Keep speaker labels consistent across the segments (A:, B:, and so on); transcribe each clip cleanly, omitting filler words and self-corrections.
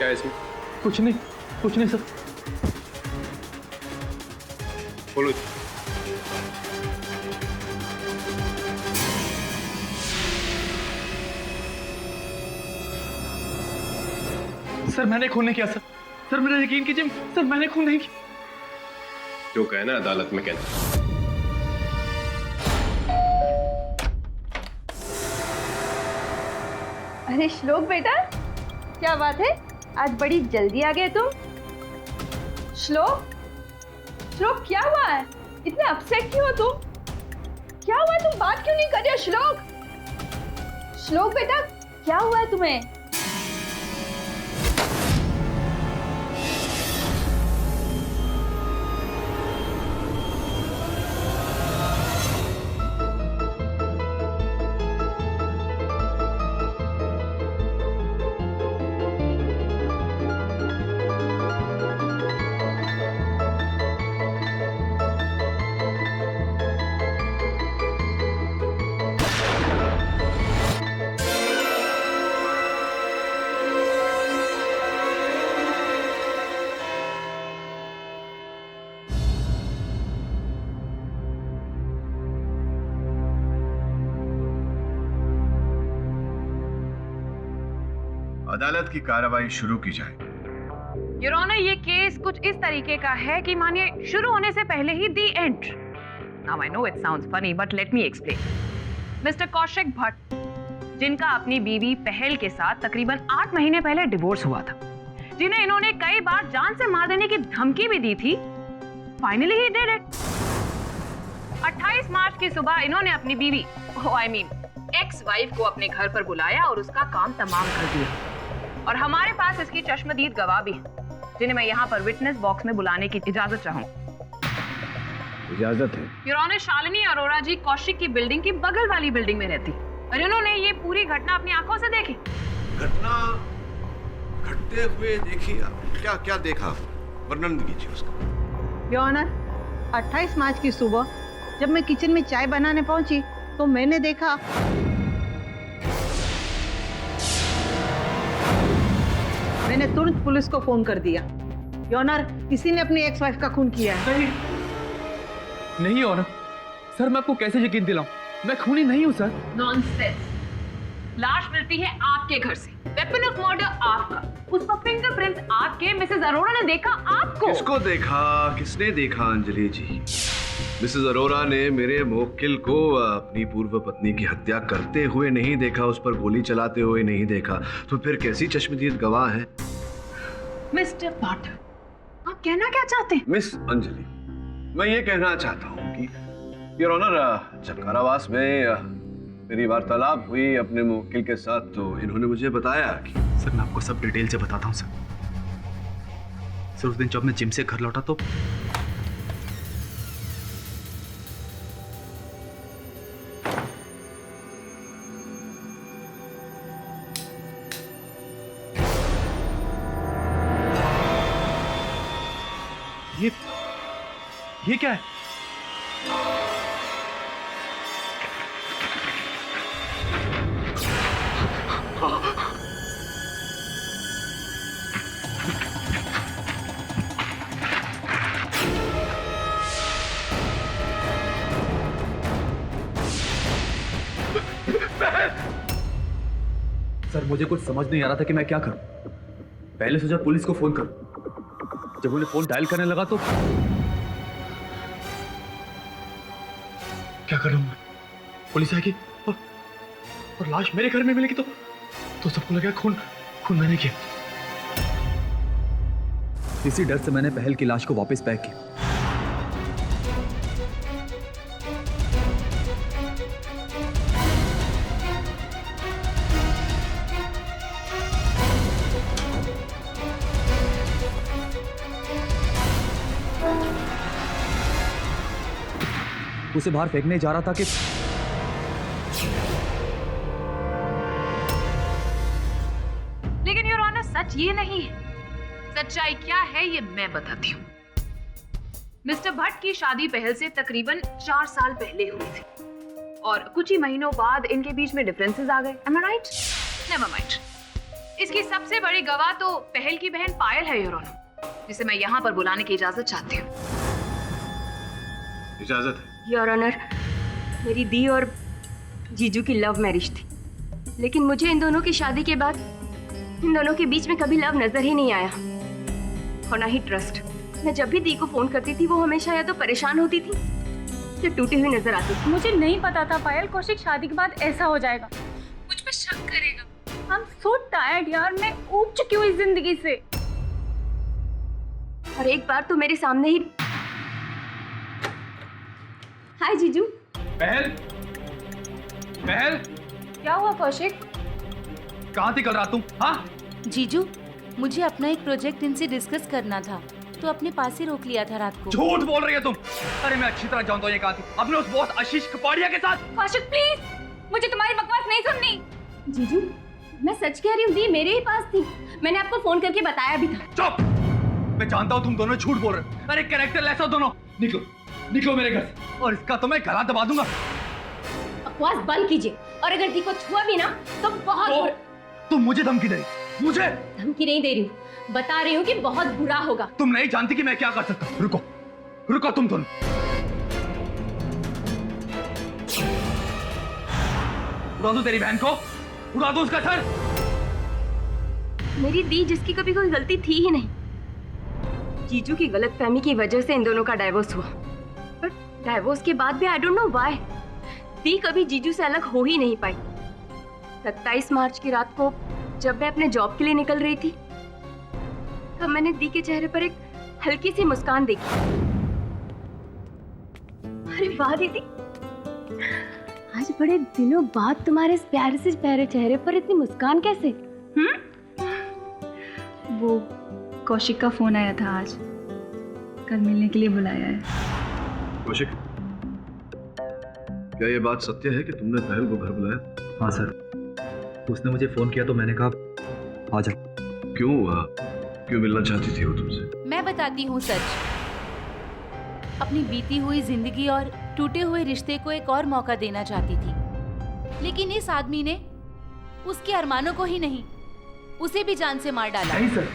A: क्या है इसमें?
B: कुछ नहीं सर।
A: बोलो।
B: सर मैंने खून नहीं किया सर। सर मेरा यकीन कीजिए सर, मैंने खून नहीं किया।
A: जो कहना अदालत में कहना।
C: अरे श्लोक बेटा, क्या बात है, आज बड़ी जल्दी आ गए तुम। श्लोक क्या हुआ है, इतने अपसेट क्यों हो तुम? क्या हुआ, तुम बात क्यों नहीं कर रहे हो? श्लोक बेटा, क्या हुआ है तुम्हें?
D: अदालत की कार्रवाई शुरू की जाए।
E: योर ऑनर, ये केस कुछ इस तरीके का है कि मानिए शुरू होने से पहले ही the end. Now I know it sounds funny but let me explain. Mister Kaushik Bhatt, जिनका अपनी बीवी पहल के साथ तकरीबन 8 महीने पहले डिवोर्स हुआ था, जिन्हें इन्होंने कई बार जान से मार देने की धमकी भी दी थी, फाइनली ही डिड इट। 28 मार्च की सुबह इन्होंने अपनी बीवी एक्स वाइफ को अपने घर पर बुलाया और उसका काम तमाम कर दिया। और हमारे पास इसकी चश्मदीद गवाह भी है, जिन्हें मैं यहाँ पर विटनेस बॉक्स में बुलाने की इजाजत चाहूंगा।
D: इजाजत है।
E: योर ऑनर, शालिनी अरोड़ा जी कौशिक की बिल्डिंग की बगल वाली बिल्डिंग में रहती और इन्होंने ये पूरी घटना अपनी आंखों से देखी।
D: घटना घटते हुए देखी? क्या क्या देखा, वर्णन कीजिए उसका।
F: योर ऑनर, 28 मार्च की सुबह जब मैं किचन में चाय बनाने पहुंची तो मैंने देखा मैंने तुरंत पुलिस को फोन कर दिया। योर ऑनर, किसी ने अपनी एक्स वाइफ का खून किया है।
B: नहीं ऑनर, सर मैं आपको कैसे यकीन दिलाऊं, मैं खूनी नहीं हूं सर।
E: नॉनसेंस। लाश मिलती है आपके घर से, वेपन ऑफ मर्डर आपका, उस पर फिंगरप्रिंट्स आपके, मिसेस अरोड़ा ने देखा आपको।
D: किसको देखा, किसने देखा अंजलि जी? मिसेस अरोड़ा ने मेरे मुवक्किल को अपनी पूर्व पत्नी की हत्या करते हुए नहीं देखा, उस पर गोली चलाते हुए नहीं देखा, तो फिर कैसी चश्मदीद गवाह है?
E: मिस्टर भट्ट, आप कहना क्या चाहते हैं?
D: मिस अंजलि, मैं ये कहना चाहता हूँ कि योर ऑनर, जब कारावास में मेरी वार्तालाप हुई अपने मुवक्किल के साथ, तो इन्होंने मुझे बताया कि
B: सर मैं आपको सब डिटेल से बताता हूँ सर उस दिन जब मैं जिम से घर लौटा तो ये क्या है? सर मुझे कुछ समझ नहीं आ रहा था कि मैं क्या करूं। पहले सोचा पुलिस को फोन करूं, जब उन्हें फोन डायल करने लगा तो क्या करूं मैं? पुलिस आएगी और लाश मेरे घर में मिलेगी तो सबको लगेगा खून मैंने किया। इसी डर से मैंने पहल की लाश को वापस पैक किया। उसे बाहर फेंकने जा रहा था कि
E: लेकिन योर ऑनर, सच ये नहीं है। सच्चाई क्या है ये मैं बताती हूँ। मिस्टर भट्ट की शादी पहल से तकरीबन 4 साल पहले हुई थी और कुछ ही महीनों बाद इनके बीच में डिफरेंसेस आ गए। Am I right? Never mind. इसकी सबसे बड़ी गवाह तो पहल की बहन पायल है योर ऑनर, जिसे मैं यहाँ पर बुलाने की इजाजत चाहती हूँ।
A: इजाजत है।
G: योर ऑनर, मेरी दी और जीजू की लव मैरिज थी, लेकिन मुझे इन दोनों की शादी के बाद इन दोनों के बीच में कभी लव नजर ही नहीं आया और ना ही ट्रस्ट। मैं जब भी दी को फोन करती थी वो हमेशा या तो परेशान होती थी या टूटी हुई नजर आती थी।
H: मुझे नहीं पता था पायल कौशिक शादी के बाद ऐसा हो जाएगा, मुझ पे शक करेगा। I'm so tired यार, मैं ऊब चुकी हूँ इस जिंदगी से।
G: और एक बार तो मेरे सामने ही। हाय जीजू।
B: पहल, पहल,
H: क्या हुआ कौशिक?
B: कहाँ थी कल रात तुम? हाँ,
I: जीजू, मुझे अपना एक प्रोजेक्ट इनसे डिस्कस करना था तो अपने पास ही रोक लिया था रात को।
B: झूठ बोल रही है तुम। अरे मैं अच्छी तरह जानता हूँ ये कहाँ थी, अपने उस बॉस आशीष कपाड़िया के साथ।
H: कौशिक प्लीज, मुझे तुम्हारी बकवास नहीं सुननी।
G: जीजू, मैं सच कह रही हूँ, दी मेरे ही पास थी, मैंने आपको फोन करके बताया भी था।
B: चुप! मैं जानता हूँ तुम दोनों झूठ बोल रहे हो। अरे कैरेक्टर लेस हो दोनों। निकलो, निकलो मेरे घर से, और इसका तो मैं गला दबा दूंगा।
G: बकवास बंद कीजिए, और अगर दी को छुआ भी ना तो बहुत
B: तुम मुझे धमकी दे रही? मुझे
G: धमकी नहीं दे रही हूँ, बता रही हूँ कि बहुत बुरा होगा।
B: तुम नहीं जानती कि मैं क्या कर सकता हूँ। रुको, रुको तुम दोनों। उड़ा दो तेरी बहन को, उड़ा दो उसका सर।
G: मेरी दी जिसकी कभी कोई गलती थी ही नहीं, जीजू की गलतफहमी की वजह से इन दोनों का डाइवोर्स हुआ। पर डाइवोर्स के बाद भी आई डोंट नो व्हाई दी कभी जीजू से अलग हो ही नहीं पाई। 27 मार्च की रात को जब मैं अपने जॉब के लिए निकल रही थी, तब मैंने दी के चेहरे पर एक हल्की सी मुस्कान देखी। अरे वाह दीदी, आज बड़े दिनों बाद तुम्हारे इस प्यारे से प्यारे चेहरे पर इतनी मुस्कान कैसे?
C: वो कौशिक का फोन आया था आज, कल मिलने के लिए बुलाया है।
D: कौशिक, क्या ये बात सत्य है कि तुमने पहल को घर बुलाया?
J: हाँ सर, उसने मुझे फोन किया तो मैंने कहा आ जा।
D: क्यों मिलना चाहती थी वो तुमसे?
I: मैं बताती हूँ सच। अपनी बीती हुई जिंदगी और टूटे हुए रिश्ते को एक और मौका देना चाहती थी, लेकिन इस आदमी ने उसके अरमानों को ही नहीं, उसे भी जान से मार डाला।
B: नहीं सर,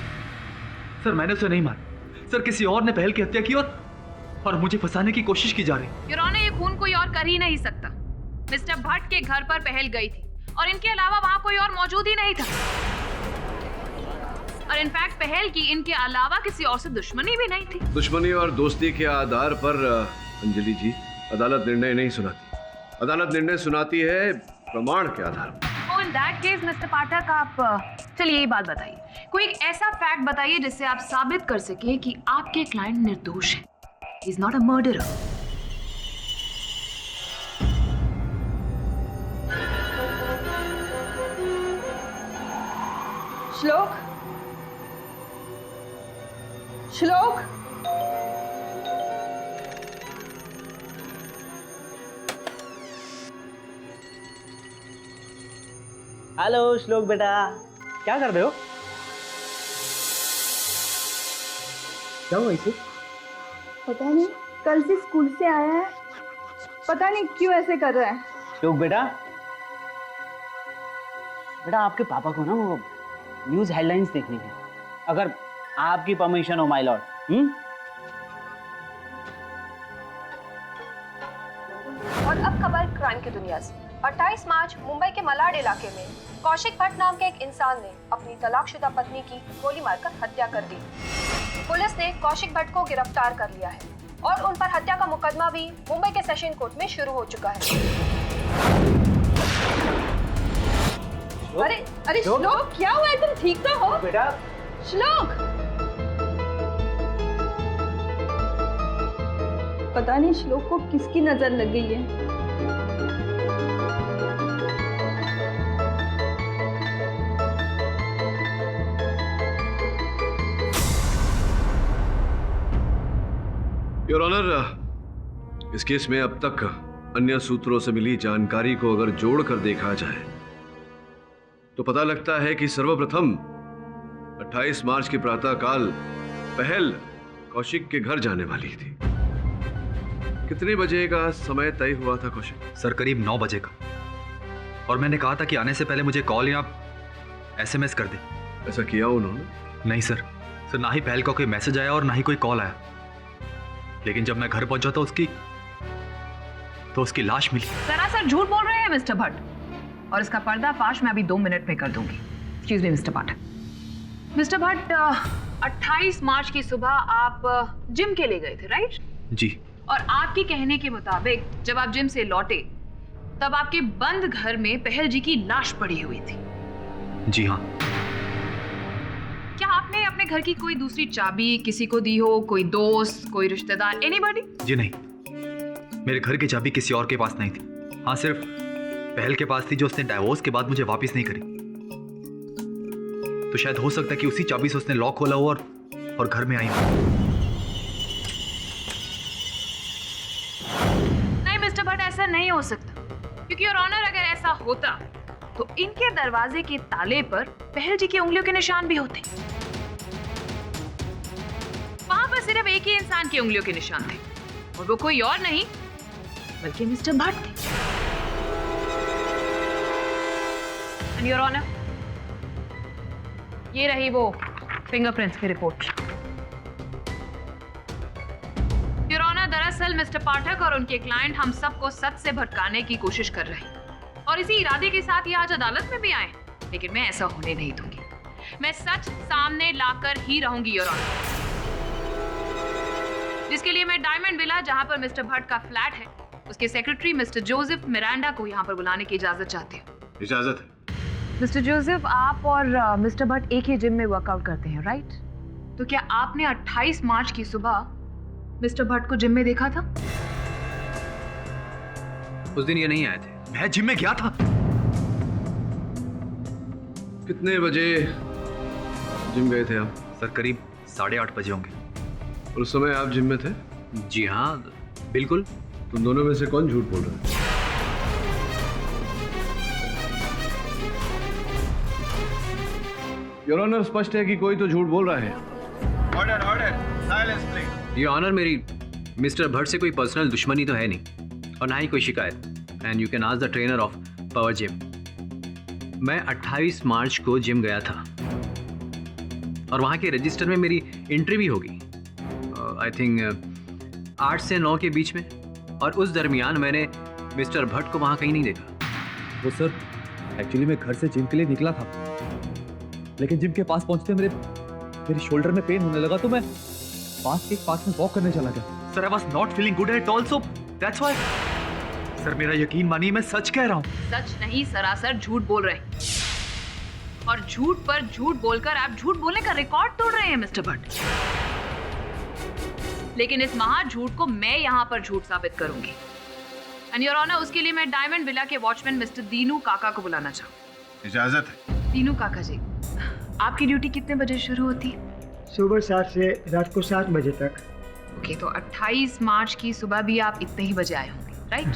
B: सर मैंने उसे नहीं मारा। सर किसी और ने पहल की हत्या की और मुझे फंसाने की कोशिश की जा रही।
E: योर ऑनर, ये खून कोई और कर ही नहीं सकता। मिस्टर भट्ट के घर पर पहल गई थी और इनके अलावा वहाँ कोई और मौजूद ही नहीं था। और इनफैक्ट पहल की इनके अलावा किसी और से दुश्मनी भी नहीं थी।
D: दुश्मनी और दोस्ती के आधार पर अंजलि जी, अदालत निर्णय नहीं सुनाती। अदालत निर्णय सुनाती है प्रमाण के आधार पर।
E: Oh, in that case, mister Pathak, आप चलिए ये बात बताइए, कोई एक ऐसा फैक्ट बताइए जिससे आप साबित कर सके कि आपके क्लाइंट निर्दोष है। He is not a murderer.
C: श्लोक, श्लोक,
K: हेलो श्लोक बेटा, क्या कर रहे हो? क्या हुआ इसे?
C: पता नहीं, कल से स्कूल से आया है, पता नहीं क्यों ऐसे कर रहा है।
K: श्लोक बेटा, बेटा आपके पापा को ना वो न्यूज़ हेडलाइंस देखनी है, अगर आपकी परमिशन हो माय लॉर्ड।
L: और अब खबर क्राइम की दुनिया से। 28 मार्च मुंबई के मलाड इलाके में कौशिक भट्ट नाम के एक इंसान ने अपनी तलाकशुदा पत्नी की गोली मारकर हत्या कर दी। पुलिस ने कौशिक भट्ट को गिरफ्तार कर लिया है और उन पर हत्या का मुकदमा भी मुंबई के सेशन कोर्ट में शुरू हो चुका है।
C: अरे श्लोक, क्या हुआ है? तुम ठीक तो हो?
K: बेटा
C: श्लोक, पता नहीं श्लोक को किसकी नजर लग गई है।
D: योर ऑनर, इस केस में अब तक अन्य सूत्रों से मिली जानकारी को अगर जोड़कर देखा जाए तो पता लगता है कि सर्वप्रथम 28 मार्च की प्रातःकाल पहल कौशिक के घर जाने वाली थी। कितने बजे का समय तय हुआ था कौशिक?
J: सर करीब 9 बजे का, और मैंने कहा था कि आने से पहले मुझे कॉल या SMS कर दे।
D: ऐसा किया उन्होंने?
J: नहीं सर, ना ही पहल का कोई मैसेज आया और ना ही कोई कॉल आया। लेकिन जब मैं घर पहुंचा तो उसकी लाश मिली।
E: सरासर झूठ बोल रहे हैं मिस्टर भट्ट, और इसका पर्दाफाश मैं अभी 2 मिनट में कर दूंगी। एक्सक्यूज मी मिस्टर पाठक। मिस्टर भट्ट, 28 मार्च की सुबह आप जिम के लिए गए थे, राइट?
J: जी।
E: और आपके कहने के मुताबिक जब आप जिम से लौटे तब आपके बंद घर में पहल जी की लाश पड़ी हुई थी।
J: जी हाँ।
E: क्या आपने अपने घर की कोई दूसरी चाबी किसी को दी हो, कोई दोस्त, कोई रिश्तेदार, एनीबॉडी?
J: जी नहीं, मेरे घर की चाबी किसी और के पास नहीं थी। हाँ, सिर्फ पहल के पास थी, जो उसने डाइवोर्स के बाद मुझे वापस नहीं करी। तो शायद हो सकता है कि उसी चाबी से उसने लॉक खोला हो और घर में आई हो।
E: नहीं मिस्टर भट्ट, ऐसा नहीं हो सकता, क्योंकि योर ऑनर अगर ऐसा होता तो इनके दरवाजे के ताले पर पहल जी की उंगलियों के निशान भी होते। वहां पर सिर्फ एक ही इंसान की उंगलियों के निशान थे, और वो कोई और नहीं बल्कि मिस्टर भट्ट थे। एंड योर ऑनर, ये रही वो फिंगरप्रिंट्स की रिपोर्ट। योर ऑनर, दरअसल मिस्टर पाठक और उनके क्लाइंट हम सबको सच से भटकाने की कोशिश कर रहे हैं, और इसी इरादे के साथ ये आज अदालत में भी आए। लेकिन मैं ऐसा होने नहीं दूंगी। मैं सच सामने लाकर ही रहूंगी योर ऑनर, जिसके लिए मैं डायमंड विला, जहां पर मिस्टर भट्ट का फ्लैट है, उसके सेक्रेटरी मिस्टर जोसेफ मिरांडा को यहां पर बुलाने की इजाजत चाहती हूँ।
A: इजाजत है।
E: मिस्टर जोसेफ, आप और मिस्टर भट्ट एक ही जिम में वर्कआउट करते हैं, राइट? तो क्या आपने 28 मार्च की सुबह मिस्टर भट्ट को जिम में देखा था?
J: उस दिन ये नहीं आए थे। मैं जिम में गया था।
D: कितने बजे जिम गए थे आप?
J: सर, करीब 8:30 बजे होंगे।
D: और उस समय आप जिम में थे?
J: जी हाँ, बिल्कुल।
D: तुम दोनों में से कौन झूठ बोल रहा है? योर ऑनर, स्पष्ट है कि कोई तो झूठ बोल रहा है।
A: Order order, silence please.
K: ये ऑनर, मेरी मिस्टर भट्ट से कोई पर्सनल दुश्मनी तो है नहीं, और ना ही कोई शिकायत। And you can ask the trainer of power gym. मैं 28 मार्च को जिम गया था, और वहाँ के रजिस्टर में मेरी एंट्री भी होगी, आई थिंक 8 से 9 के बीच में। और उस दरमियान मैंने मिस्टर भट्ट को वहाँ कहीं नहीं देखा।
J: वो सर, एक्चुअली मैं घर से जिम के लिए निकला था, लेकिन जिम के पास पहुंचते मेरे शोल्डर में पेन होने लगा, तो मैं पास में वॉक करने चला गया। Sir, I was not feeling good at all, so that's why. Sir, मेरा यकीन मानिए, मैं सच कह रहा हूँ।
E: सच नहीं, सरासर झूठ बोल रहे हैं, और झूठ पर झूठ बोलकर आप झूठ बोलने का रिकॉर्ड तोड़ रहे हैं मिस्टर भट्ट। लेकिन इस महा झूठ को मैं यहाँ पर झूठ साबित करूंगी। एंड योर ऑनर, उसके लिए मैं डायमंड विला के वॉचमैन मिस्टर दीनू काका को बुलाना चाहूँ।
A: इजाजत है।
E: दीनू काका जी, आपकी ड्यूटी कितने बजे शुरू होती है?
M: सुबह 7 से रात को 7 बजे तक।
E: ओके, तो 28 मार्च की सुबह भी आप इतने ही बजे आए होंगे, राइट?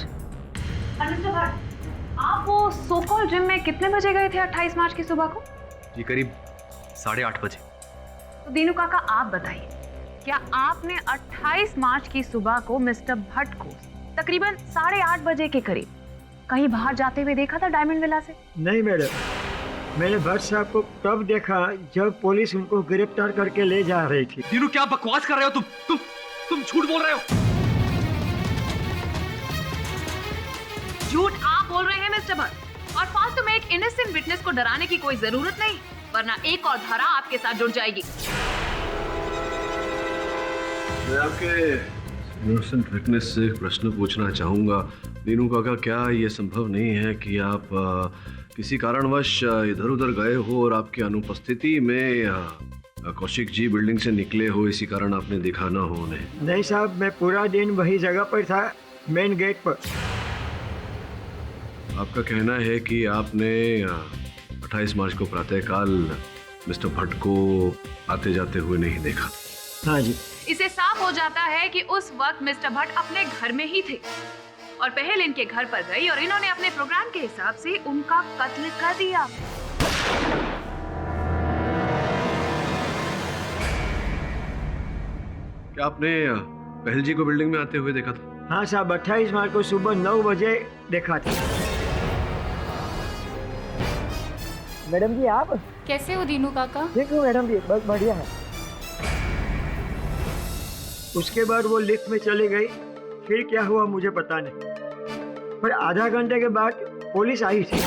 E: मिस्टर भट्ट, आप वो सो कॉल्ड जिम में कितने बजे गए थे 28 मार्च की सुबह को?
J: जी, करीब 8:30 बजे।
E: तो दीनू काका, आप बताइए, क्या आपने 28 मार्च की सुबह को मिस्टर भट्ट को तकरीबन 8:30 बजे के करीब कहीं बाहर जाते हुए देखा था डायमंड विला से?
M: नहीं मैडम, मैंने भट्ट साहब को तब देखा जब पुलिस उनको गिरफ्तार करके ले जा रही थी।
J: दीनू, क्या बकवास कर रहे हो तुम झूठ बोल रहे हो।
E: झूठ आप बोल रहे हैं मिस्टर भट्ट, और फालतू में एक इनोसेंट विटनेस को डराने की कोई जरूरत नहीं, वरना एक और धारा आपके साथ जुड़ जाएगी।
D: मैं आपके इनोसेंट विटनेस से एक प्रश्न पूछना चाहूंगा। दीनू काका, क्या ये संभव नहीं है कि आप किसी कारणवश इधर उधर गए हो और आपकी अनुपस्थिति में कौशिक जी बिल्डिंग से निकले हो, इसी कारण आपने देखा ना हो उन्हें?
M: नहीं साहब, मैं पूरा दिन वही जगह पर था, मेन गेट पर।
D: आपका कहना है कि आपने 28 मार्च को प्रातःकाल मिस्टर भट्ट को आते जाते हुए नहीं देखा?
M: हाँ जी।
E: इसे साफ हो जाता है कि उस वक्त मिस्टर भट्ट अपने घर में ही थे, और पहल इनके घर पर गई और इन्होंने अपने प्रोग्राम के हिसाब से उनका कत्ल कर दिया।
D: क्या आपने पहल जी को बिल्डिंग में आते हुए देखा था?
M: हाँ साहब, 28 मार्च को सुबह 9 बजे देखा था। मैडम जी आप
H: कैसे हो दीनू काका?
M: ठीक हो मैडम जी, बस बढ़िया है। उसके बाद वो लिफ्ट में चली गई, फिर क्या हुआ मुझे पता नहीं, पर आधा घंटे के बाद पुलिस आई थी।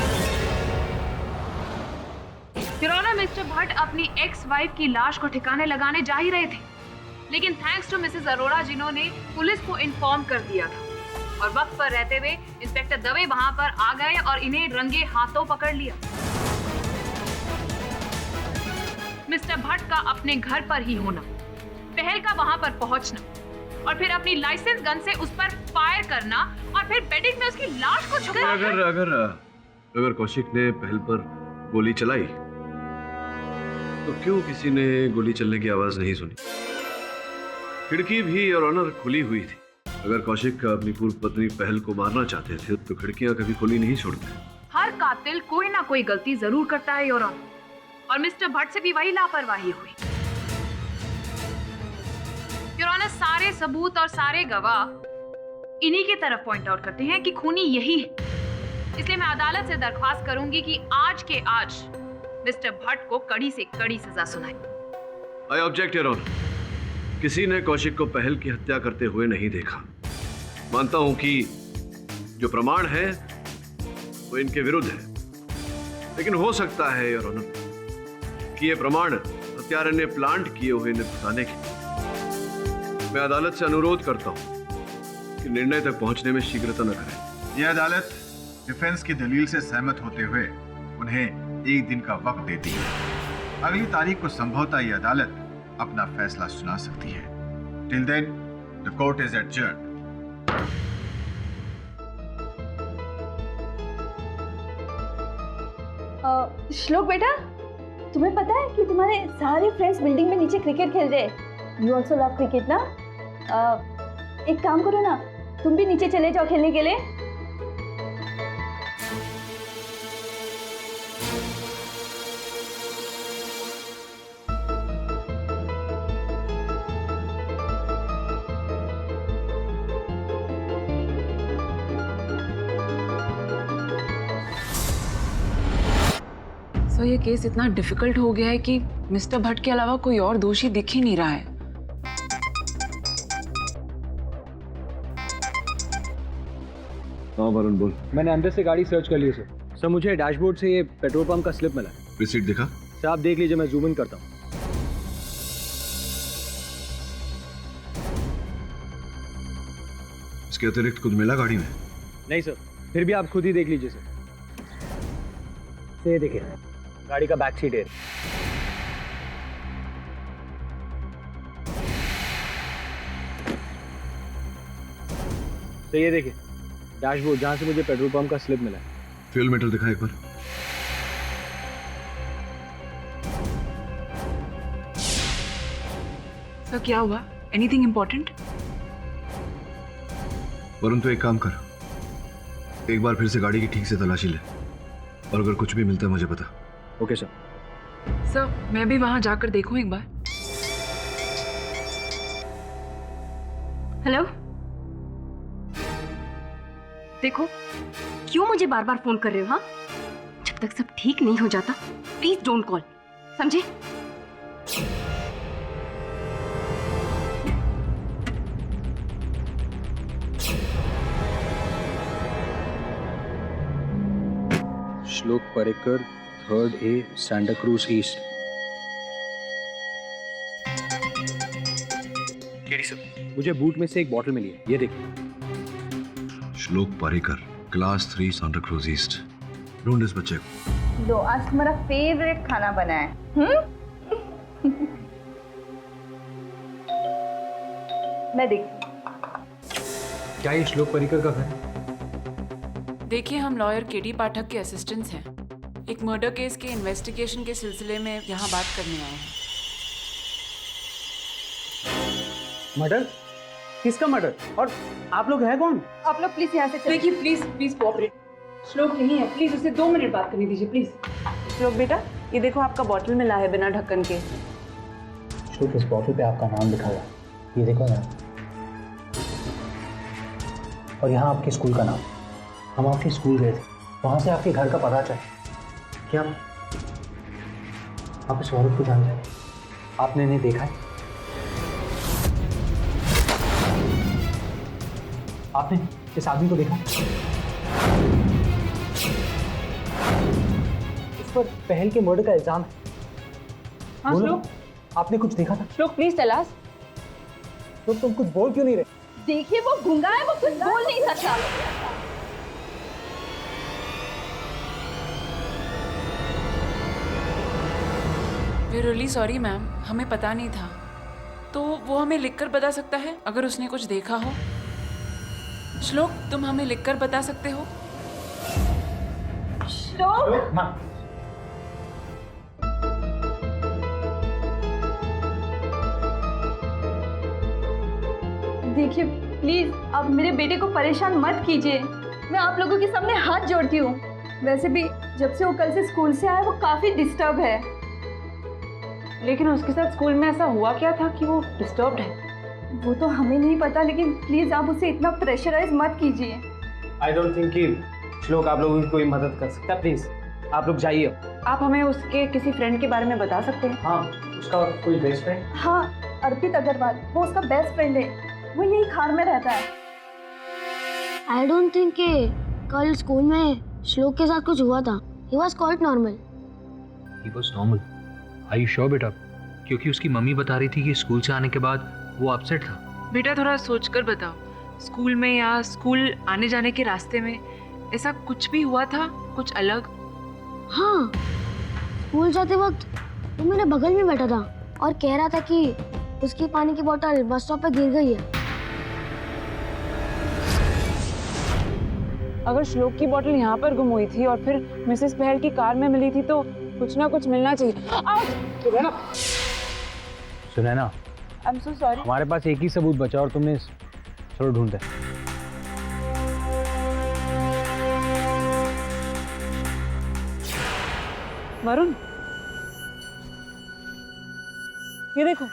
E: योर ऑनर, मिस्टर भट्ट अपनी एक्स वाइफ की लाश को ठिकाने लगाने जा ही रहे थे, लेकिन थैंक्स टू मिसेस अरोड़ा जिन्होंने पुलिस को इन्फॉर्म कर दिया था और वक्त पर रहते हुए इंस्पेक्टर दवे वहां पर आ गए और इन्हें रंगे हाथों पकड़ लिया। मिस्टर भट्ट का अपने घर पर ही होना, पहल का वहां पर पहुंचना और फिर अपनी लाइसेंस गन से उस पर फायर करना और फिर बेडिंग में उसकी लाश को छुपा।
D: अगर कौशिक ने पहल पर गोली चलाई तो क्यों किसी ने गोली चलने की आवाज नहीं सुनी? खिड़की भी और ऑनर खुली हुई थी। अगर कौशिक अपनी पूर्व पत्नी पहल को मारना चाहते थे तो खिड़कियां कभी खुली नहीं छोड़ते।
E: हर कातिल कोई ना कोई गलती जरूर करता है योर ऑनर, और मिस्टर भट्ट से भी वही लापरवाही हुई। योर ऑनर, सारे सबूत और सारे गवाह इन्हीं की तरफ पॉइंट आउट करते हैं कि खूनी यही है, इसलिए मैं अदालत से दरख्वास्त करूंगी कि आज के आज मिस्टर भट्ट को कड़ी से कड़ी सजा सुनाए।
D: आई ऑब्जेक्ट योर ऑनर, किसी ने कौशिक को पहल की हत्या करते हुए नहीं देखा। मानता हूं कि जो प्रमाण है वो इनके विरुद्ध है, लेकिन हो सकता है योर ऑनर कि ये प्रमाण हत्यारे ने प्लांट किए हुए इन्हें फंसाने के। मैं अदालत से अनुरोध करता हूं कि निर्णय तक पहुंचने में शीघ्रता न करें।
A: यह अदालत डिफेंस की दलील से सहमत होते हुए उन्हें 1 दिन का वक्त देती है। अगली तारीख को संभवतः यह अदालत अपना फैसला सुना सकती है। Till then the court is adjourned.
C: Shlok बेटा, तुम्हें पता है कि तुम्हारे सारे फ्रेंड्स बिल्डिंग में नीचे क्रिकेट खेल रहे हैं। यू ऑल्सो लव क्रिकेट ना? एक काम करो ना, तुम भी नीचे चले जाओ खेलने के लिए।
N: सो ये केस इतना डिफिकल्ट हो गया है कि मिस्टर भट्ट के अलावा कोई और दोषी दिख ही नहीं रहा है।
D: हाँ वरुण बोल।
J: मैंने अंदर से गाड़ी सर्च कर ली सर। सर मुझे डैशबोर्ड से ये पेट्रोल पंप का स्लिप मिला है।
D: रिसीट दिखा?
J: सर आप देख लीजिए, मैं जूम इन करता हूँ।
D: इसके अतिरिक्त कुछ मिला गाड़ी में?
J: नहीं सर, फिर भी आप खुद ही देख लीजिए सर। ये देखिए, गाड़ी का बैक सीट है। तो ये देखिए डैशबोर्ड, जहां से मुझे पेट्रोल पंप का स्लिप मिला है।
D: फ्यूल मीटर दिखा एक बार।
N: सर क्या हुआ? Anything important?
D: वरुण तो एक काम कर, एक बार फिर से गाड़ी की ठीक से तलाशी ले, और अगर कुछ भी मिलता है मुझे बता।
J: Okay sir.
N: सर मैं भी वहां जाकर देखूं एक बार।
G: हेलो, देखो क्यों मुझे बार बार फोन कर रहे हो? हाँ, जब तक सब ठीक नहीं हो जाता प्लीज डोंट कॉल, समझे?
J: श्लोक Parrikar, 3rd A, Santa cruise east. मुझे बूट में से एक बॉटल मिली है, ये देखिए।
D: श्लोक Parrikar, class 3, Santa cruise east. ढूंढ इस बच्चे को।
C: लो, आज तुम्हारा फेवरेट खाना बना है। मैं देखती।
J: क्या ये श्लोक पारेकर का घर?
N: देखिए, हम लॉयर केडी पाठक के असिस्टेंट्स हैं। एक मर्डर केस के इन्वेस्टिगेशन के सिलसिले में यहाँ बात करने आए हैं।
J: मर्डर? किसका मर्डर? और आप लोग हैं कौन?
C: आप लोग प्लीज यहाँ से चलिए।
N: देखिए प्लीज कोऑपरेट। श्लोक नहीं है, प्लीज उसे 2 मिनट बात करने दीजिए प्लीज। श्लोक बेटा, ये देखो आपका बॉटल मिला है बिना ढक्कन के।
J: श्लोक, इस बॉटल पे आपका नाम लिखा हुआ है, ये देखो ना, और यहाँ आपके स्कूल का नाम। हम आपके स्कूल गए थे, वहाँ से आपके घर का पता चला। क्या आप इस औरत को जानते हैं? आपने इन्हें देखा है? आपने इस आदमी को देखा है? इस पर पहल के मर्डर का इल्जाम है।
F: हाँ
J: बोलो,
F: श्लोक,
J: आपने कुछ देखा था?
F: श्लोक प्लीज टेल अस।
J: तो तुम कुछ बोल क्यों नहीं रहे?
C: देखिए वो गूंगा है, वो कुछ बोल नहीं सकता।
N: वी रियली सॉरी मैम, हमें पता नहीं था। तो वो हमें लिखकर बता सकता है अगर उसने कुछ देखा हो। श्लोक, तुम हमें लिखकर बता सकते हो?
C: श्लोक,
J: माँ,
C: देखिए प्लीज आप मेरे बेटे को परेशान मत कीजिए। मैं आप लोगों के सामने हाथ जोड़ती हूँ। वैसे भी जब से वो कल से स्कूल से आया वो काफी डिस्टर्ब है।
E: लेकिन उसके साथ स्कूल में ऐसा हुआ क्या था कि वो डिस्टर्ब्ड है?
C: वो तो हमें नहीं पता, लेकिन प्लीज आप उसे इतना प्रेशराइज मत कीजिए।
J: आई डोंट थिंक कि श्लोक आप लोगों की कोई मदद कर सकता है। प्लीज आप लोग जाइए।
E: आप हमें उसके किसी फ्रेंड के बारे में बता सकते हैं?
J: हाँ, उसका कोई बेस्ट फ्रेंड?
C: हाँ, अर्पित अग्रवाल, वो उसका बेस्ट फ्रेंड है। वो यही खार में रहता है।
O: आई डोंट थिंक कि कल स्कूल में श्लोक के साथ कुछ हुआ था। He was quite normal.
K: He was normal? Are you sure बेटा? क्योंकि उसकी मम्मी बता रही थी कि स्कूल से आने के बाद वो अपसेट था।
N: बेटा थोड़ा सोचकर बताओ, स्कूल में या स्कूल आने जाने के रास्ते में ऐसा कुछ भी हुआ था, कुछ अलग?
O: हाँ, स्कूल जाते वक्त वो मेरे बगल में बैठा था और कह रहा था कि उसकी पानी की बोतल बस स्टॉप पे गिर गई है।
N: अगर श्लोक की बोतल यहाँ पर गुम हुई थी और फिर मिसेस पहल की कार में मिली थी तो कुछ ना कुछ मिलना चाहिए।
J: Sunaina,
N: I am so sorry.
J: हमारे पास एक ही सबूत बचा और तुमने चलो ढूंढते।
F: वरुण, ये देखो,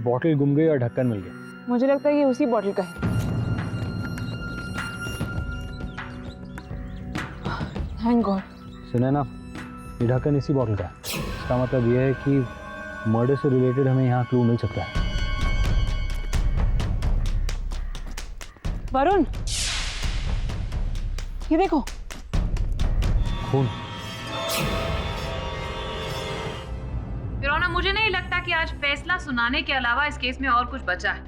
J: बॉटल गुम गई और ढक्कन मिल गया।
F: मुझे लगता है ये उसी बॉटल का है। Thank God.
J: सुनैना, ये ढक्कन इसी बॉटल का है। इसका मतलब यह है कि मर्डर से रिलेटेड हमें यहाँ क्लू मिल सकता है।
F: वरुण, ये देखो,
J: खून।
E: फिरौना, मुझे नहीं लगता कि आज फैसला सुनाने के अलावा इस केस में और कुछ बचा है,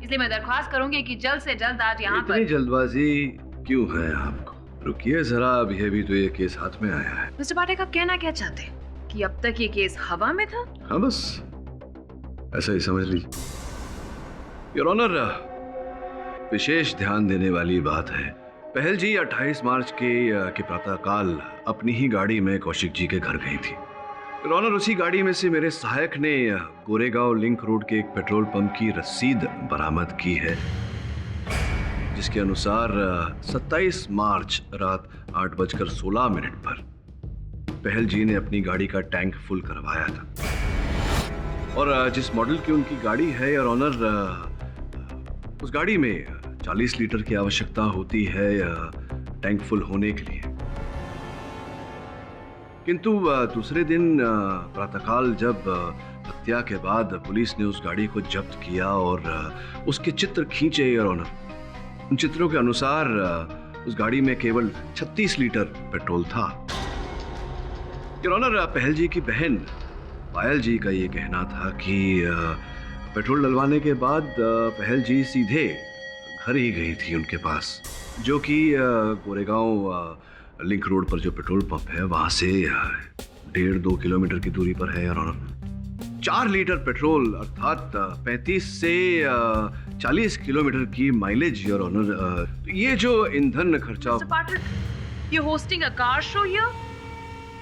E: इसलिए मैं दरख्वास्त करूंगी कि जल्द से जल्द आज यहाँ पर।
D: इतनी जल्दबाजी क्यों है आपको? रुकिए जरा, अभी अभी तो ये केस हाथ में आया है।
E: मिस्टर पाठक, आप कहना क्या चाहते हैं कि अब तक ये केस हवा में था?
D: हाँ, बस ऐसा ही समझ लीजिए। योर ऑनर, विशेष ध्यान देने वाली बात है, पहल जी 28 मार्च के प्रातःकाल अपनी ही गाड़ी में कौशिक जी के घर गई थी। योर ऑनर, उसी गाड़ी में से मेरे सहायक ने गोरेगांव लिंक रोड के एक पेट्रोल पंप की रसीद बरामद की है, जिसके अनुसार 27 मार्च रात 8:16 पर पहल जी ने अपनी गाड़ी का टैंक फुल करवाया था। और जिस मॉडल की उनकी गाड़ी है योर ऑनर, उस गाड़ी में 40 लीटर की आवश्यकता होती है टैंक फुल होने के लिए। किंतु दूसरे दिन प्रातःकाल जब हत्या के बाद पुलिस ने उस गाड़ी को जब्त किया और उसके चित्र खींचे योर ऑनर, उन चित्रों के अनुसार उस गाड़ी में केवल 36 लीटर पेट्रोल था। योर ऑनर, पहल जी की बहन पायल जी का ये कहना था कि पेट्रोल डलवाने के बाद पहल जी सीधे घर ही गई थी उनके पास, जो कि गोरेगांव लिंक रोड पर जो पेट्रोल पंप है वहां से 1.5-2 किलोमीटर की दूरी पर है योर ऑनर। 4 लीटर पेट्रोल अर्थात 35 से 40 किलोमीटर की माइलेज योर ऑनर। ये जो ईंधन खर्चा।
E: You hosting a car show here?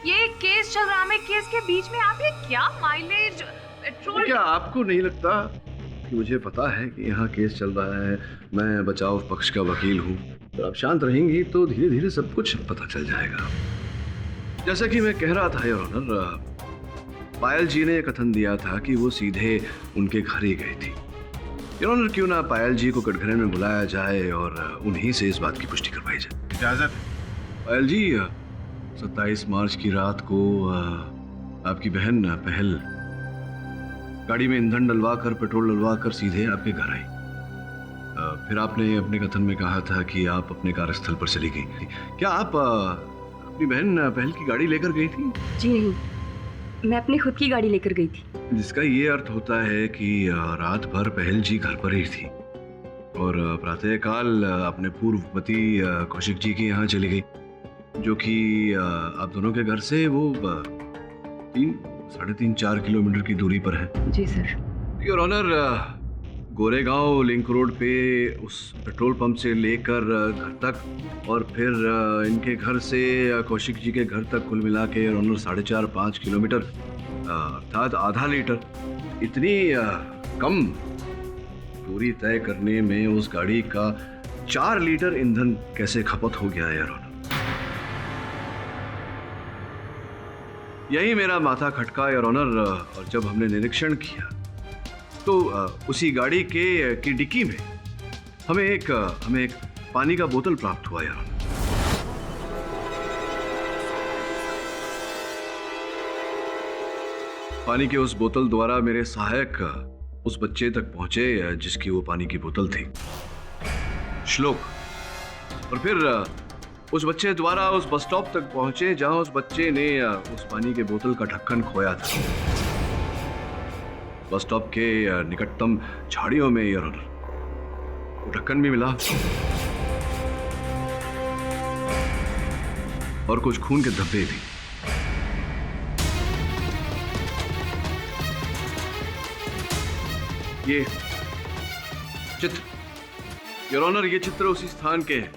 E: ये केस चल रहा है, केस के बीच में आप ये क्या माइलेज पेट्रोल?
D: क्या आपको नहीं लगता कि मुझे पता है कि यहाँ केस चल रहा है, मैं बचाव पक्ष का वकील हूँ। तो आप शांत रहेंगी तो धीरे धीरे सब कुछ पता चल जाएगा। जैसा कि मैं कह रहा था योर ऑनर, पायल जी ने कथन दिया था कि वो सीधे उनके घर ही गई थी। योर ऑनर, क्यों ना पायल जी को कटघरे में बुलाया जाए और उन्हीं से इस बात की पुष्टि करवाई जाए।
A: इजाजत?
D: पायल जी, 27 मार्च की रात को आपकी बहन पहल गाड़ी में ईंधन डलवा कर, पेट्रोल डलवा कर सीधे आपके घर आई। फिर आपने अपने कथन में कहा था कि आप अपने कार्यस्थल पर चली गई थी। क्या आप अपनी बहन पहल की गाड़ी लेकर गई थी?
G: जी नहीं, मैं अपनी खुद की गाड़ी लेकर गई थी।
D: जिसका ये अर्थ होता है कि रात भर पहल जी घर पर ही थी और प्रातःकाल अपने पूर्व पति कौशिक जी के यहाँ चली गई, जो कि आप दोनों के घर से वो 3-4 किलोमीटर की दूरी पर है।
G: जी sir.
D: Your honour, Goregaon link road पे उस पेट्रोल पंप से लेकर घर तक और फिर इनके घर से कौशिक जी के घर तक कुल मिला के योर ऑनर 4.5-5 किलोमीटर, अर्थात आधा लीटर, इतनी कम दूरी तय करने में उस गाड़ी का 4 लीटर ईंधन कैसे खपत हो गया योर ऑनर? यही मेरा माथा खटका योर ऑनर। और जब हमने निरीक्षण किया तो उसी गाड़ी की डिक्की में हमें एक पानी का बोतल प्राप्त हुआ यार। पानी के उस बोतल द्वारा मेरे सहायक उस बच्चे तक पहुंचे जिसकी वो पानी की बोतल थी, श्लोक, और फिर उस बच्चे द्वारा उस बस स्टॉप तक पहुंचे जहां उस बच्चे ने उस पानी के बोतल का ढक्कन खोया था। बस स्टॉप के निकटतम झाड़ियों में योर ऑनर वो ढक्कन भी मिला और कुछ खून के धब्बे भी। ये चित्र योर ऑनर, ये चित्र उसी स्थान के हैं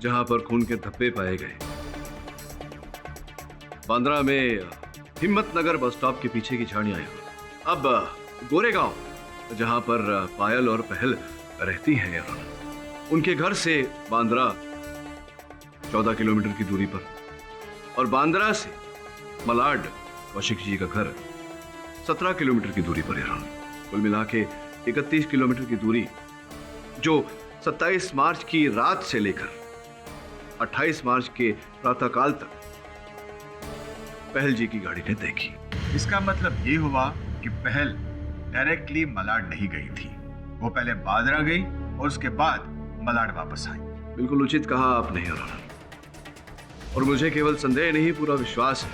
D: जहां पर खून के धब्बे पाए गए। बांद्रा में हिम्मतनगर बस स्टॉप के पीछे की झाड़ियां। अब गोरेगांव, जहां पर पायल और पहल रहती हैं यार, उनके घर से बांद्रा 14 किलोमीटर की दूरी पर, और बांद्रा से मलाड कौशिक जी का घर 17 किलोमीटर की दूरी पर यार। कुल मिला के 31 किलोमीटर की दूरी जो 27 मार्च की रात से लेकर 28 मार्च के प्रातःकाल तक पहल जी की गाड़ी ने तय की।
A: इसका मतलब ये हुआ कि पहल डायरेक्टली मलाड नहीं गई थी, वो पहले बांद्रा गई और उसके बाद मलाड वापस आई।
D: बिल्कुल उचित कहा आपने योर ऑनर, और मुझे केवल संदेह नहीं पूरा विश्वास है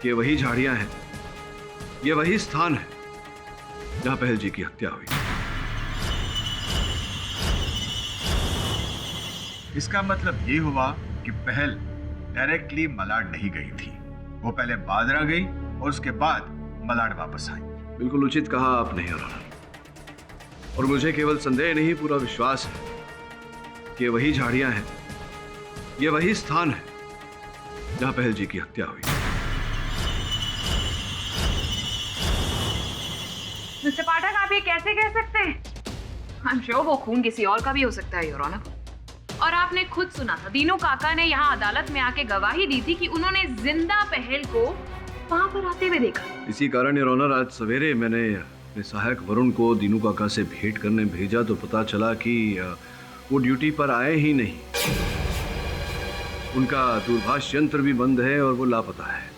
D: कि वही झाड़ियां हैं, ये वही स्थान है जहां पहल जी की हत्या हुई।
A: इसका मतलब ये हुआ कि पहल डायरेक्टली मलाड नहीं गई थी, वो पहले बांद्रा गई और उसके बाद मलाड वापस आई।
D: बिल्कुल उचित कहा आपने योर ऑनर, और मुझे केवल संदेह नहीं पूरा विश्वास है कि वही झाड़ियां हैं, ये वही स्थान है जहां पहल जी की हत्या हुई।
E: मिस्टर पाठक, आप ये कैसे कह सकते हैं? आई एम श्योर वो खून किसी और का भी हो सकता है योर ऑनर। और आपने खुद सुना था, दीनू काका ने यहाँ अदालत में आके गवाही दी थी कि उन्होंने जिंदा पहल को वहां पर आते हुए देखा।
D: इसी कारण योर ऑनर आज सवेरे मैंने अपने सहायक वरुण को दीनू काका से भेंट करने भेजा तो पता चला कि वो ड्यूटी पर आए ही नहीं, उनका दूरभाष यंत्र भी बंद है और वो लापता है।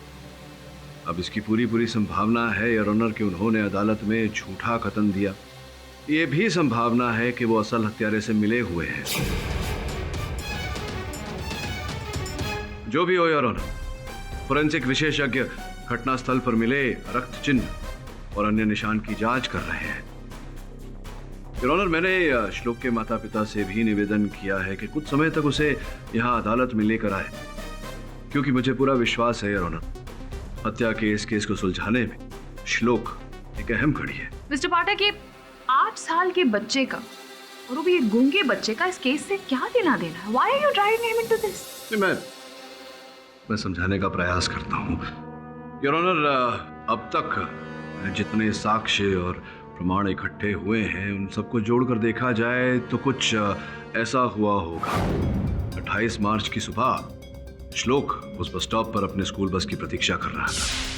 D: अब इसकी पूरी संभावना है योर ऑनर कि उन्होंने अदालत में झूठा कथन दिया। ये भी संभावना है कि वो असल हत्यारे से मिले हुए हैं। जो भी हो योर ऑनर, फोरेंसिक विशेषज्ञ घटनास्थल पर मिले रक्त चिन्ह और अन्य निशान की जांच कर रहे हैं। योर ऑनर, मैंने श्लोक के माता पिता से भी निवेदन किया है कि कुछ समय तक उसे यहाँ अदालत में लेकर आए, क्योंकि मुझे पूरा विश्वास है योर ऑनर, हत्या के इस केस को सुलझाने में श्लोक एक अहम कड़ी है।
E: मिस्टर पाठक, ये 8 साल के बच्चे का, और वो भी एक गूंगे बच्चे का, इस केस से क्या लेना देना है? Why are you driving him into this?
D: मैं समझाने का प्रयास करता हूँ योर ऑनर। अब तक जितने साक्ष्य और प्रमाण इकट्ठे हुए हैं उन सबको जोड़कर देखा जाए तो कुछ ऐसा हुआ होगा। 28 मार्च की सुबह श्लोक उस बस स्टॉप पर अपने स्कूल बस की प्रतीक्षा कर रहा था।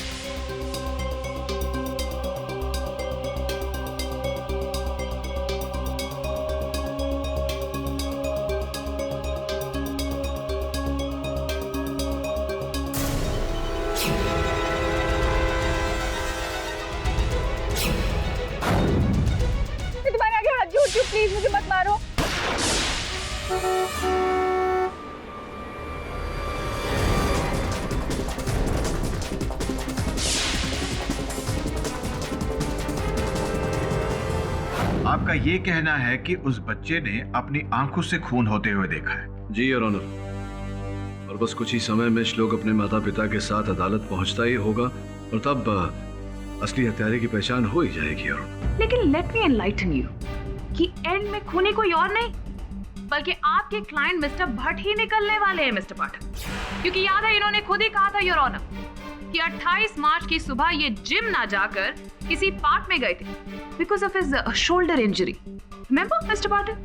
H: प्लीज मुझे मत मारो।
A: आपका ये कहना है कि उस बच्चे ने अपनी आंखों से खून होते हुए देखा है?
D: जी योर ऑनर, और बस कुछ ही समय में श्लोक अपने माता पिता के साथ अदालत पहुंचता ही होगा और तब असली हत्यारे की पहचान हो ही जाएगी। योर ऑनर,
E: लेकिन लेट मी एनलाइटन यू कि एंड में खूनी कोई और नहीं बल्कि आपके क्लाइंट मिस्टर भट्ट ही निकलने वाले हैं मिस्टर पाठक, क्योंकि याद है इन्होंने खुद ही कहा था योर ऑनर कि 28 मार्च की सुबह ये जिम ना जाकर किसी पार्क में गए थे because of his shoulder injury. Remember mister Pathak?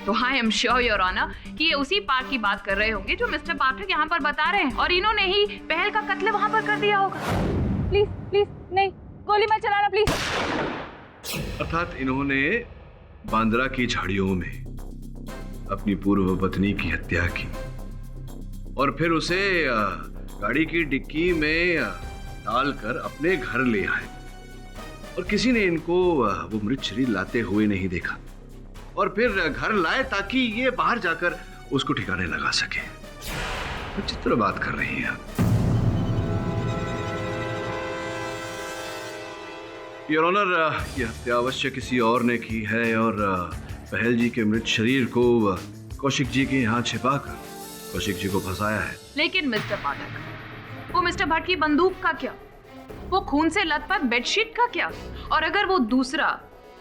E: तो I am sure your honour कि ये उसी पार्क की बात कर रहे होंगे जो मिस्टर पाठक यहाँ पर बता रहे हैं और इन्होंने ही पहल का कत्ल वहां पर कर दिया होगा।
H: प्लीज प्लीज नहीं, गोली मत चलाना प्लीज।
D: अर्थात इन्होंने बांद्रा की झाड़ियों में अपनी पूर्व पत्नी की हत्या की और फिर उसे गाड़ी की डिक्की में डालकर अपने घर ले आए और किसी ने इनको वो मृत शरीर लाते हुए नहीं देखा और फिर घर लाए ताकि ये बाहर जाकर उसको ठिकाने लगा सके। विचित्र बात कर रही हैं आप। योर ऑनर, यह हत्या अवश्य किसी और ने की है और पहल जी के मृत शरीर को कौशिक जी के यहाँ छिपाकर कौशिक जी को फंसाया है।
E: लेकिन मिस्टर पाठक, वो मिस्टर भट्ट की बंदूक का क्या, वो खून से लथपथ बेडशीट का क्या, और अगर वो दूसरा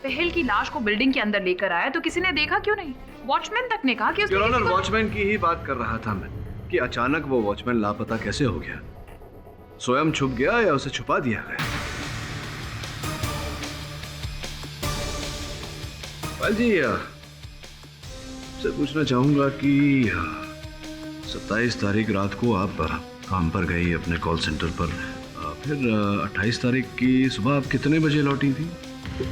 E: पहल की लाश को बिल्डिंग के अंदर लेकर आया तो किसी ने देखा क्यों नहीं? वॉचमैन तक ने कहा कि
D: योर ऑनर, वॉचमैन की ही बात कर रहा था मैं कि अचानक वो वॉचमैन लापता कैसे हो गया, स्वयं छुप गया या उसे छुपा दिया गया? जी से पूछना चाहूंगा कि 27 तारीख रात को आप काम पर गई अपने कॉल सेंटर पर, फिर 28 तारीख की सुबह आप कितने बजे लौटी थी?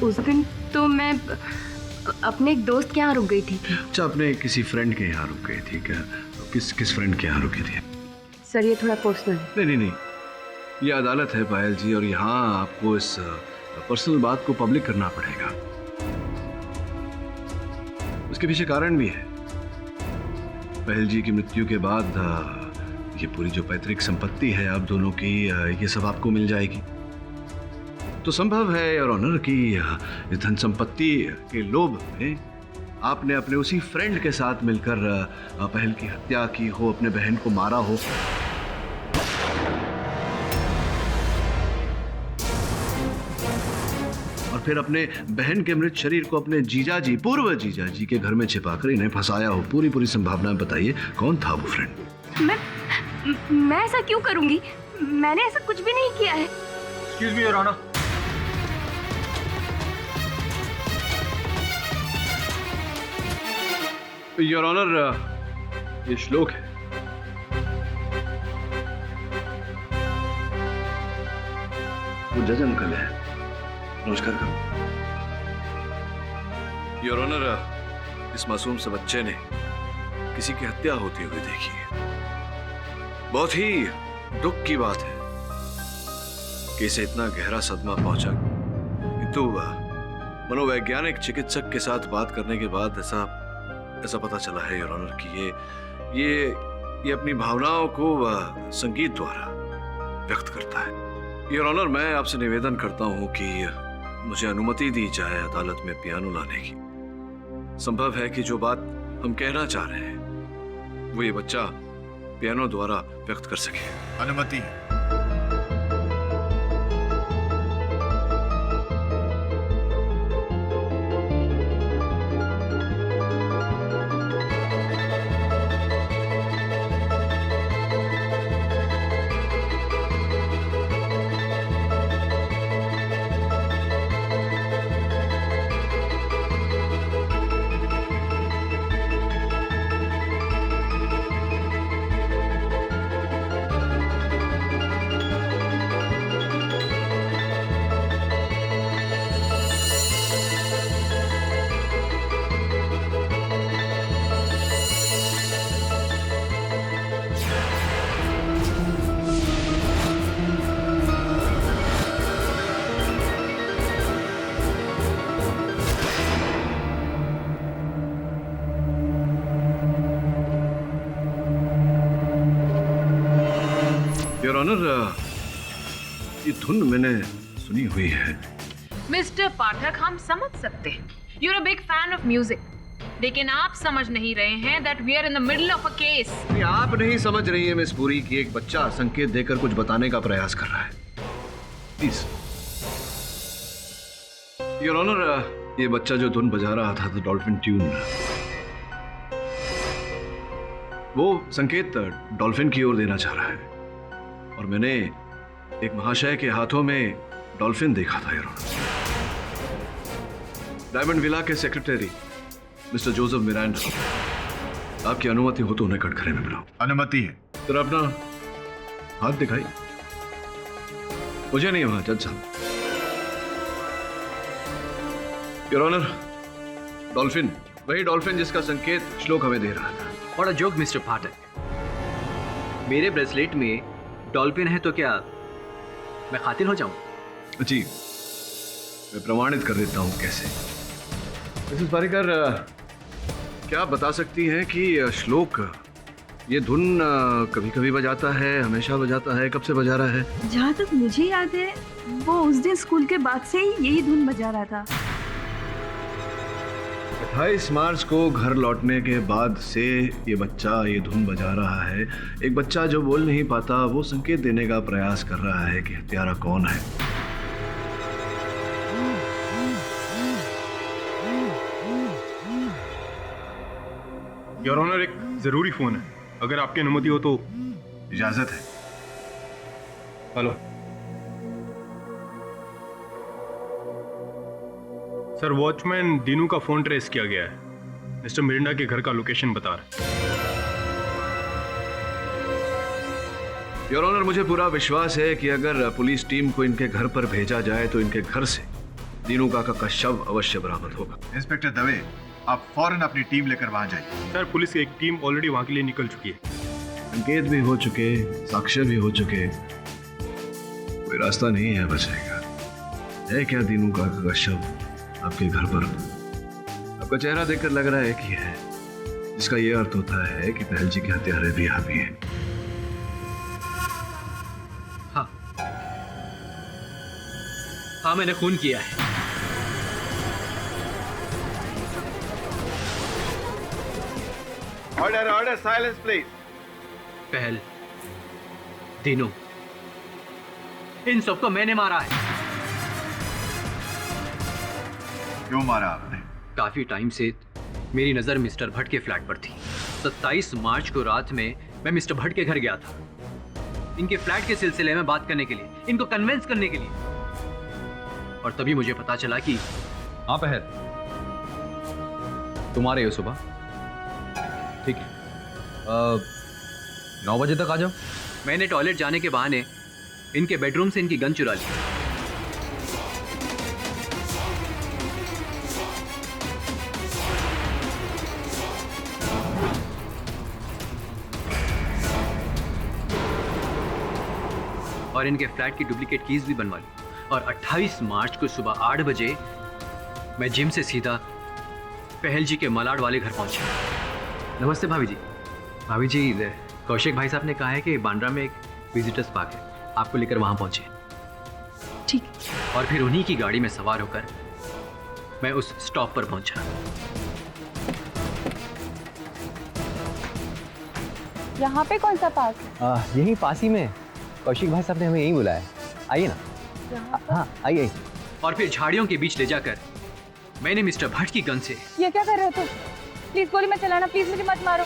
G: उस दिन तो मैं अपने एक दोस्त के यहाँ रुक गई थी।
D: अच्छा, अपने किसी फ्रेंड के यहाँ रुक गई थी क्या? किस फ्रेंड के यहाँ रुकी थी?
G: सर ये थोड़ा पर्सनल है।
D: नहीं, ये अदालत है पायल जी और यहाँ आपको इस पर्सनल बात को पब्लिक करना पड़ेगा। उसके पीछे कारण भी है। पहल जी की मृत्यु के बाद ये पूरी जो पैतृक संपत्ति है आप दोनों की, ये सब आपको मिल जाएगी। तो संभव है योर ऑनर कि इस धन संपत्ति के लोभ में आपने अपने उसी फ्रेंड के साथ मिलकर पहल की हत्या की हो, अपने बहन को मारा हो। फिर अपने बहन के मृत शरीर को अपने जीजाजी, पूर्व जीजाजी के घर में छिपाकर इन्हें फंसाया हो। पूरी संभावना बताइए, कौन था वो फ्रेंड?
G: मैं ऐसा क्यों करूंगी? मैंने ऐसा कुछ भी नहीं किया है।
J: Excuse me your honour.
D: Your honour, ये श्लोक है। वो जज अंकल है। नमस्कार करो। योर ऑनर, इस मासूम से बच्चे ने किसी की हत्या होती हुई देखी है। बहुत ही दुख की बात है कि इसे इतना गहरा सदमा पहुंचा, किंतु मनोवैज्ञानिक चिकित्सक के साथ बात करने के बाद ऐसा पता चला है योर ऑनर कि ये अपनी भावनाओं को संगीत द्वारा व्यक्त करता है। योर ऑनर, मैं आपसे निवेदन करता हूं कि मुझे अनुमति दी जाए अदालत में पियानो लाने की। संभव है कि जो बात हम कहना चाह रहे हैं वो ये बच्चा पियानो द्वारा व्यक्त कर सके।
A: अनुमति है।
D: योर ऑनर, ये धुन मैंने सुनी हुई है।
E: मिस्टर पाठक, हम समझ सकते हैं, you're a big fan of music, लेकिन आप समझ नहीं रहे हैं that we are in the middle of a case.
D: आप नहीं समझ रही है मिस पुरी कि एक बच्चा संकेत देकर कुछ बताने का प्रयास कर रहा है। प्लीज। योर ऑनर, ये बच्चा जो धुन बजा रहा था, द डॉल्फिन ट्यून, वो संकेत डॉल्फिन की ओर देना चाह रहा है और मैंने एक महाशय के हाथों में डॉल्फिन देखा था। योर ऑनर, डायमंड विला के सेक्रेटरी मिस्टर जोसेफ मिरांडा, आपकी अनुमति हो तो उन्हें कटघरे में बुलाओ।
A: अनुमति है।
D: तो अपना हाथ दिखाई। मुझे नहीं वहां, जज साहब। योर ऑनर, डॉल्फिन, वही डॉल्फिन जिसका संकेत श्लोक हमें दे रहा था।
K: What a joke, मिस्टर पाठक। मेरे ब्रेसलेट में डॉल्फिन है तो क्या मैं कातिल हो जाऊं?
D: जी, मैं प्रमाणित कर देता हूं कैसे। मिसेस पारिकर, क्या आप बता सकती हैं कि श्लोक ये धुन कभी कभी बजाता है, हमेशा बजाता है, कब से बजा रहा है?
C: जहाँ तक मुझे याद है, वो उस दिन स्कूल के बाद से ही यही धुन बजा रहा था।
D: 28 मार्च को घर लौटने के बाद से ये बच्चा ये धुन बजा रहा है। एक बच्चा जो बोल नहीं पाता, वो संकेत देने का प्रयास कर रहा है कि हत्यारा कौन है।
B: योर ऑनर, एक जरूरी फोन है, अगर आपकी अनुमति हो तो।
A: इजाजत है।
B: हेलो सर, वॉचमैन दीनू का फोन ट्रेस किया गया है। मिस्टर मिरिंडा के घर का लोकेशन बता रहा है।
D: योर ऑनर, मुझे पूरा विश्वास है कि अगर पुलिस टीम को इनके घर पर भेजा जाए तो इनके घर से दीनू काका का शव अवश्य बरामद होगा।
A: इंस्पेक्टर दवे, आप फौरन अपनी टीम लेकर वहां जाइए।
B: सर, पुलिस की एक टीम ऑलरेडी वहां के लिए निकल चुकी है।
D: संकेत भी हो चुके, साक्ष्य भी हो चुके, कोई रास्ता नहीं है बचने का। है क्या दीनू काका का शव आपके घर पर? आपका चेहरा देखकर लग रहा है कि है, जिसका यह अर्थ होता है कि पहल जी के हत्यारे भी आप ही हैं।
K: हाँ, मैंने खून किया है।
A: Order, order, silence please.
K: पहल, दीनू, इन सबको मैंने मारा है।
A: क्यों मारा आपने?
K: काफी टाइम से मेरी नजर मिस्टर भट्ट के फ्लैट पर थी। 27 मार्च को रात में मैं मिस्टर भट्ट के घर गया था, इनके फ्लैट के सिलसिले में बात करने के लिए, इनको कन्विंस करने के लिए। और तभी मुझे पता चला कि
J: हाँ पहल, तुम आ रहे हो सुबह? ठीक है, 9 बजे तक आ जाओ।
K: मैंने टॉयलेट जाने के बहाने इनके बेडरूम से इनकी गन चुरा ली। और इनके फ्लैट की डुप्लीकेट कीज भी बनवा ली। और 28 मार्च को सुबह 8 बजे मैं जिम से सीधा पहल जी के मलाड वाले घर पहुंचा। नमस्ते भाभी जी। भाभी जी, कौशिक भाई साहब ने कहा है कि बांद्रा में एक विजिटर्स पार्क है, आपको लेकर वहां पहुंचे।
C: ठीक।
K: और फिर उन्हीं की गाड़ी में सवार होकर मैं उस स्टॉप पर पहुंचा।
H: यहाँ पे कौन सा पार्क?
J: यही पास ही में, कौशिक भाई साहब ने हमें यही बुलाया। आइए ना। हाँ आइए।
K: और फिर झाड़ियों के बीच ले जाकर मैंने मिस्टर भट्ट की गन से।
H: ये क्या कर रहे हो तुम? प्लीज गोली मत चलाना, प्लीज मुझे मत मारो।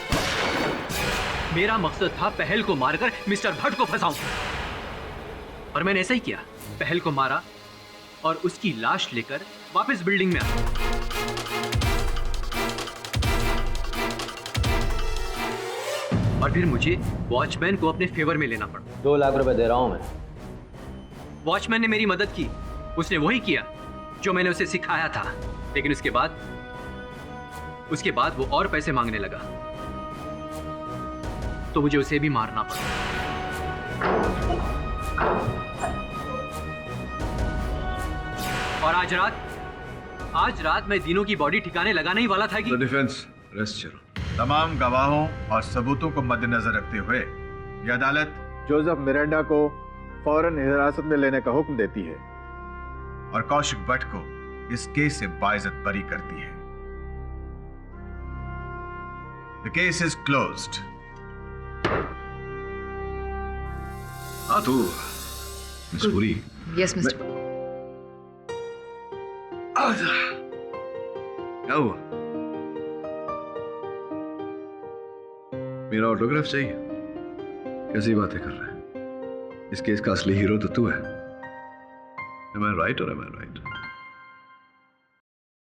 K: मेरा मकसद था पहल को मारकर मिस्टर भट्ट को फंसाऊं, और मैंने ऐसा ही किया। पहल को मारा और उसकी लाश लेकर वापस बिल्डिंग में आया। और फिर मुझे वॉचमैन को अपने फेवर में लेना पड़ा।
J: 2 लाख रुपए दे रहा हूं मैं।
K: वॉचमैन ने मेरी मदद की, उसने वही किया जो मैंने उसे सिखाया था। लेकिन उसके बाद वो और पैसे मांगने लगा, तो मुझे उसे भी मारना पड़ा। और आज रात मैं दीनू की बॉडी ठिकाने लगाने ही वाला था कि
D: डिफेंस रेस्ट करो।
A: तमाम गवाहों और सबूतों को मद्देनजर रखते हुए ये अदालत जोसेफ मिरांडा को फौरन हिरासत में लेने का हुक्म देती है और कौशिक भट्ट को इस केस से बाइज्जत बरी करती है। The case is closed.
D: हाँ तो मिस पुरी,
E: यस मिस्टर।
D: क्या हुआ? मेरा ऑटोग्राफ चाहिए? कैसी बातें कर रहे हैं? इस केस का असली हीरो तो तू है। Am I right or am I right?